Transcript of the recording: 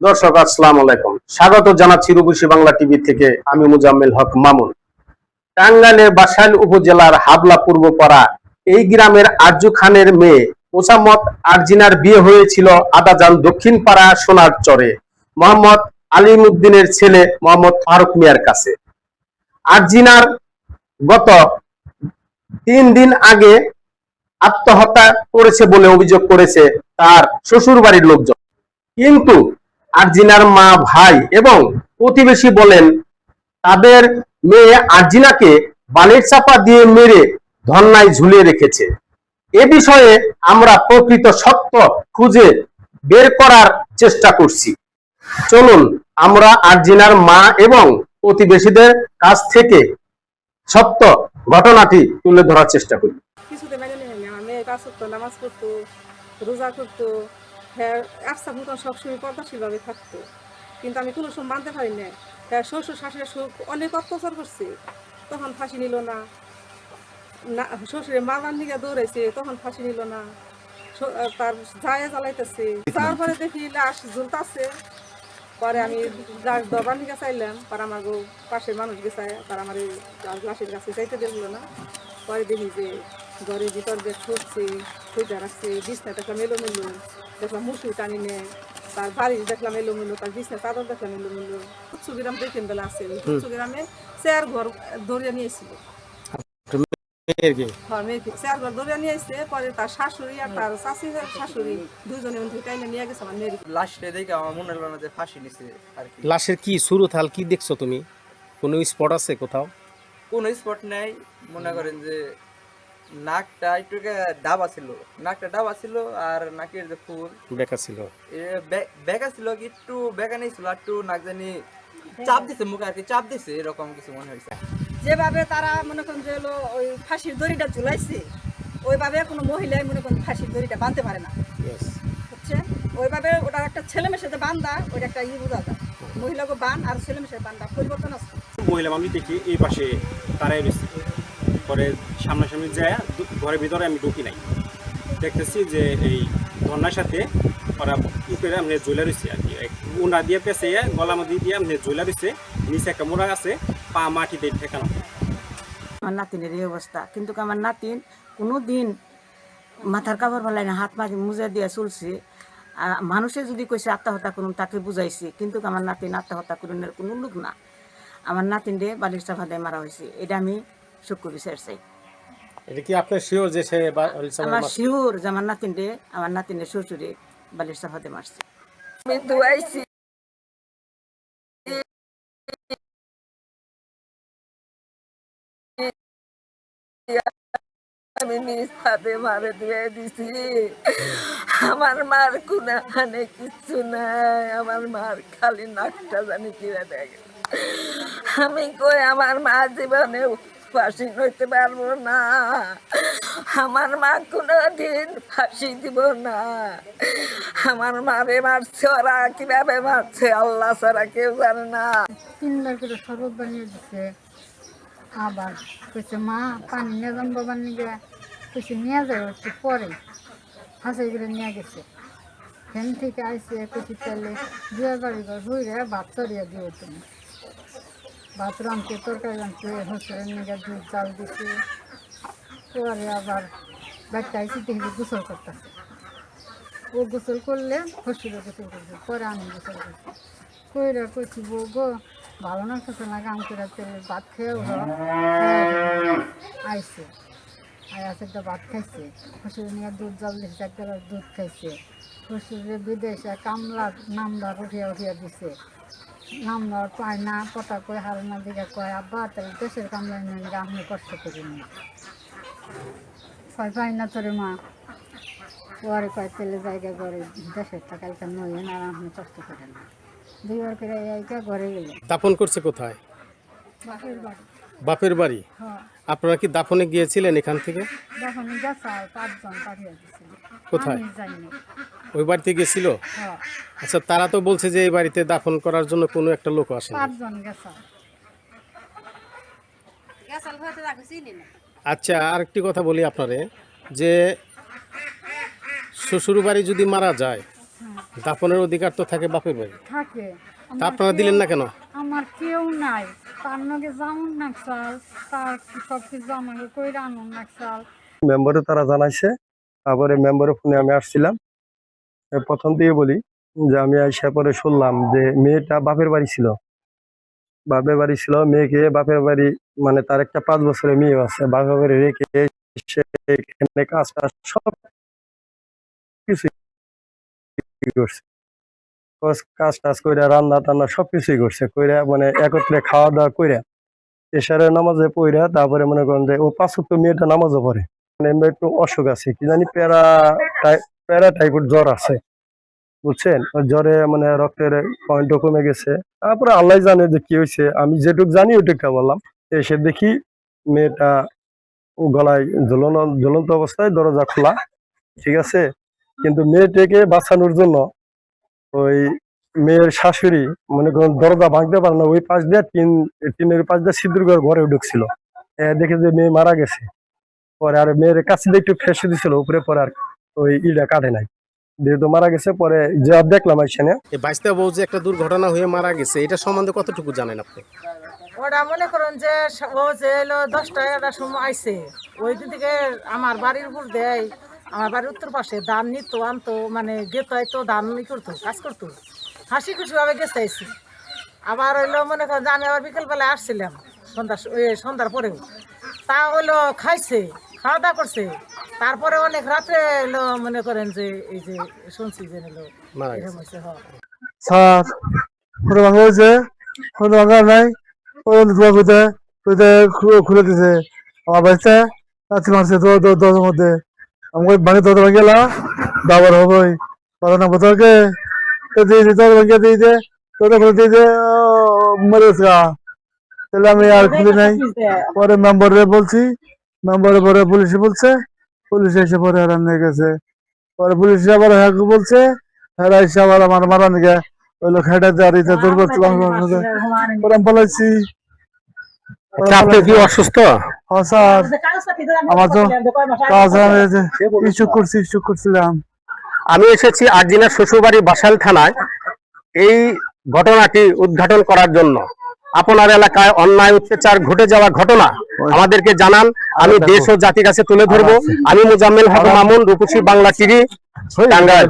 দর্শক আসসালামু আলাইকুম, স্বাগত জানাচ্ছি রূপসী বাংলা টিভি থেকে। আমি মুজাম্মেল হক মামুন। টাঙ্গাইলের বাসাইল উপজেলার হাবলা পূর্বপাড়া এই গ্রামের আরজু খানের মেয়ে ওসামত আরজিনার বিয়ে হয়েছিল আদাজান দক্ষিণ পাড়া সোনার চরে মোহাম্মদ আলিমউদ্দিনের ছেলে মোহাম্মদ ফারুক মিয়ার কাছে। আরজিনার গত 3 দিন আগে আত্মহত্যা করেছে বলে অভিযোগ করেছে তার শ্বশুর বাড়ির লোকজন। কিন্তু আরজিনার মা, ভাই এবং প্রতিবেশী বলেন তাদের মেয়ে আরজিনাকে বালির চাপা দিয়ে মেরে ধর্নায় ঝুলিয়ে রেখেছে। এ বিষয়ে আমরা প্রকৃত সত্য খুঁজে বের করার চেষ্টা করছি। চলুন আমরা আরজিনার মা এবং প্রতিবেশীদের কাছ থেকে সত্য ঘটনাটি তুলে ধরার চেষ্টা করি। কিছুতে মেনে নেয়নি। আমার মেয়ে কাজ করতো, নামাজ পড়তো, রোজা করতো, হ্যাঁ আফসা মতন সবসময় পর্দাশীলভাবে থাকতো, কিন্তু আমি কোনো সময় মানতে পারি না। হ্যাঁ শ্বশুর শাশুড়ি অনেক অত্যাচার করছে, তখন ফাঁসি নিল না। শ্বশুরের মারার নিয়ে দৌড়াইছে, তখন ফাঁসি নিল না। তার যায় জ্বালাইতেছে, তারপরে দেখি লাশ ঝুলতাছে। পরে আমি দরবার নিয়ে চাইলাম, পরে আমার পাশের মানুষ গেছে, তারা আমার লাশের কাছে যাইতে দিল না। পরে দেখি যে ঘরের ভিতর দিয়ে ঠকছে, খুঁজে রাখছে, বিছনা দেখলাম এলোমেলো, দেখলাম মুসুর টানি নেয়, তার বাড়ি দেখলাম এলোমেলো, তার বিছনা চাদর দেখলাম এলোমেলো। উচ্চ গ্রাম দেখেন বেলা আছে, উচ্চ গ্রামে চেয়ার ঘর ধরিয়ে নিয়েছিল। চেয়ার ঘর ধরিয়ে নিয়ে এসে পরে তার শাশুড়ি আর তার চাষি শাশুড়ি দুজনে টাইনে নিয়ে গেছে আমার মেয়ের। লাশটা দেখে আমার মনে হলো না যে ফাঁসি নিছে আর কি। লাশের কি সুরতাল কি দেখছো তুমি? কোনো স্পট আছে কোথাও? কোনো স্পট নাই, মনে করেন যে নাকটা একটু ডাবা ছিল, নাকটা ডাবা ছিল, আর নাকের যে ফুল বেকা ছিল, বেকা ছিল, কি একটু বেকা নেই ছিল, একটু নাক জানি চাপ দিছে, মুখে আর কি চাপ দিছে, এরকম কিছু মনে হয়েছে। যেভাবে তারা মনে করেন যে হলো ওই ফাঁসির দড়িটা ঝুলাইছে, ওইভাবে কোনো মহিলাই মনে করেন ফাঁসির দড়িটা বাঁধতে পারে না, বুঝছে? ওইভাবে ওটা একটা ছেলে মেয়ের সাথে বান্ধা, ওইটা একটা বোঝা যায়, মহিলাকে বান আর ছেলে মেয়ের সাথে বান্ধা পরিবর্তন আছে। মহিলা আমি দেখি এই পাশে তারাই রয়েছে, পরে সামনাসামনি যায় ঘরের ভিতরে আমি ঢুকি নাই, দেখতেছি যে এই ধর্নার সাথে ওরা উপরে আমি ঝুলে রয়েছে আর কি, উনা দিয়ে পেঁচে গলা মধ্যে দিয়ে আমি ঝুলে রয়েছে, নিচে একটা মোড়া আছে, পা মাটিতে ঠেকানো। আমার নাতিনের এই অবস্থা, কিন্তু আমার নাতিন কোনো দিন মাথার কাপড় ফেলায় না, হাত মাঝে মুজে দিয়ে চলছে। মানুষে যদি কইছে আত্মহত্যা করুন তাকে বুঝাইছি, কিন্তু আমার নাতিন আত্মহত্যা করুন কোনো লোক না। আমার নাতিনরে বালির চাপা দিয়ে মারা হয়েছে, এটা আমি সূক্ষ্ম বিচার চাই। এটা কি আপনার শিওর যে সে আমার শিওর যে আমার নাতিনের শ্বশুরে বালির চাপা দিয়ে মারছে। আমি দুয়াইছি আমি নিজ হাতে মারে দিয়ে দিছি। আমার মার কোনখানে কিচ্ছু নাই, আমার মার খালি নাকটা জানি কিরা দেখে। আমি কই আমার মা জীবনে ফাঁসি নইতে পারবো না, আমার মা কোনোদিন ফাঁসি দিব না। আমার মারে মারছে, ওরা কিভাবে মারছে আল্লাহ ছাড়া কেউ জানে না। 3 বার করে শরবত বানিয়ে দিচ্ছে, আবার কইছে মা পানি নিয়ে যান বাবার নিয়ে, কইছে নিয়ে যাবো একটু পরে, হাসাই করে নিয়ে গেছে। ফ্যান থেকে আইসে কইছি তাহলে 2 বাড়ি ঘর হইরে ভাত চড়িয়ে দিও তুমি। ভাত রাঁধতে, তরকারি রাঁধতে, হোস্টেলের নিয়ে দুধ চাল দিছে। পরে আবার বাড়িতে আইসি দেখি গোসল করতেছে, ও গোসল করলে হোস্টেলে গোসল করছে, পরে আমি গোসল করছি। কইরা কইছি বউ গো ভালো না কিছু না, গান করে তেলে ভাত খেয়েও আইসে, আছে একটা ভাত খাইছে, শ্বশুর নিয়ে দুধ জল দিচ্ছে, এক গ্লাস দুধ খাইছে। শ্বশুরে বিদেশে কামলার নামলার উঠিয়া দিছে, নামলার পায় না, কথা কয় হারানোর দিকে কয় আব্বা তাহলে দেশের কামলা নিয়ে আপনি কষ্ট করি না, কয় পাই না তোরে মা। পরে কয় তেলে জায়গা করে দেশের টাকা কালকে নয় আর আপনি কষ্ট করেন না। 2 বার করে এইটা ঘরে গেল। দাফন করছে কোথায়? বাপের বাড়ি। বাপের বাড়ি? হ্যাঁ, আপনারা কি দাফনে গিয়েছিলেন এখান থেকে? যখন গেছে 5 জন পাঠিয়ে দিচ্ছিল, কোথায়? আমি যাইনি। ওই বাড়িতে গেছিল? হ্যাঁ, আচ্ছা, তারা তো বলছে যে এই বাড়িতে দাফন করার জন্য কোনো একটা লোক আসে। 5 জন গেছে। আচ্ছা, আরেকটি কথা বলি আপনারে, যে শ্বশুর বাড়ি যদি মারা যায় দাফনের অধিকার তো থাকে বাপের বাড়ি, থাকে। তা আপনারা দিলেন না কেন? আমার কেউ নাই, তার নাকি জামুন নাকসাল, তার সব কিছু আমাকে কইরা আনুন নাকসাল। মেম্বারে তারা জানাইছে, তারপরে মেম্বারের ফোনে আমি আসছিলাম। প্রথম দিয়ে বলি যে আমি আইসা পরে শুনলাম যে মেয়েটা বাপের বাড়ি ছিল, মেয়েকে বাপের বাড়ি মানে তার একটা 5 বছরের মেয়ে আছে, বাপের বাড়ি রেখে সে এখানে কাজ টাজ সব কিছু করছে, কাজ টাজ কইরা রান্না টান্না সবকিছুই করছে, কইরা মানে একত্রে খাওয়া দাওয়া কইরা এশারের নামাজে পড়া তারপরে মনে করেন যে ও 5 ওয়াক্ত মেয়েটা নামাজও পড়ে। মানে এমনি একটু অসুখ আছে, কি জানি প্যারা টাইপের জ্বর আছে, বুঝছেন? ওই জ্বরে মানে রক্তের পয়েন্টও কমে গেছে। তারপরে আল্লাহ জানে যে কি হয়েছে, আমি যেটুক জানি ওইটুকু বললাম। এসে দেখি মেয়েটা গলায় ঝুলন্ত অবস্থায়, দরজা খোলা, ঠিক আছে। কিন্তু মেয়েটাকে বাঁচানোর জন্য ওই মেয়ের শাশুড়ি মনে করেন দরজা ভাঙতে পারে না, ওই পাশ দিয়ে টিনের পাশ দিয়ে সিঁদুর ঘরে ঢুকছিল, দেখে যে মেয়ে মারা গেছে। পরে আর মেয়ের কাছে দিয়ে একটু ফেসে দিছিল উপরে, পরে আর ওই ইটা কাটে নাই, যেহেতু মারা গেছে। পরে যা দেখলাম এখানে এই বাইশটা বউ যে একটা দুর্ঘটনা হয়ে মারা গেছে, এটা সম্বন্ধে কতটুকু জানেন আপনি? ওরা মনে করেন যে ও যে এলো 10টা 11টার সময় আইছে, ওই দিন থেকে আমার বাড়ির উপর দেয়, আমার বাড়ির উত্তর পাশে ধান নিত আনতো, মানে গেত হয়তো ধান করতো, কাজ করতো, হাসি খুশি ভাবে গেছে আইসি। আবার হইলো মনে করেন যে আমি আবার বিকেলবেলায় আসছিলাম সন্ধ্যার পরেও, তা হইলো খাইছে, খাওয়া দাওয়া করছে। তারপরে অনেক রাত্রে এলো মনে করেন যে এই যে শুনছি যে এলো মারা এরকম হয়েছে। স্যার ফটো ভাঙা হয়েছে, ফটো ভাঙা নাই, খুলে দিছে আমার বাচ্চা কাছে মারছে দরজার মধ্যে। আমাকে ভাঙে দরজা ভাঙে গেলা দাবার হবই কথা না বোতলকে দরজা ভাঙিয়ে দিয়ে যে দরজা খুলে দিয়ে যে মেরেছে। তাহলে আমি আর খুলি নাই। পরে মেম্বারে বলছি, মেম্বারে পরে পুলিশে বলছে, পুলিশ এসে পরে হারান নিয়ে গেছে। পরে পুলিশ আবার বলছে, হেরা এসে আবার আমার মারা নিয়ে ওই লোক হেঁটে দাঁড়িয়ে তোর পালাইছি। আপনি কি অসুস্থ? হ্যাঁ স্যার, আমার তো কাজ ইস্যু করছিলাম। আমি এসেছি আরজিনা শ্বশুরবাড়ি বাসাইল থানায় এই ঘটনাটি উদ্ঘাটন করার জন্য। আপনার এলাকায় অন্যায় অত্যাচার ঘটে যাওয়া ঘটনা আমাদেরকে জানান, আমি দেশ ও জাতির কাছে তুলে ধরবো। আমি মুজাম্মেল হক মামুন, রূপসী বাংলা টিভি, টাঙ্গাইল।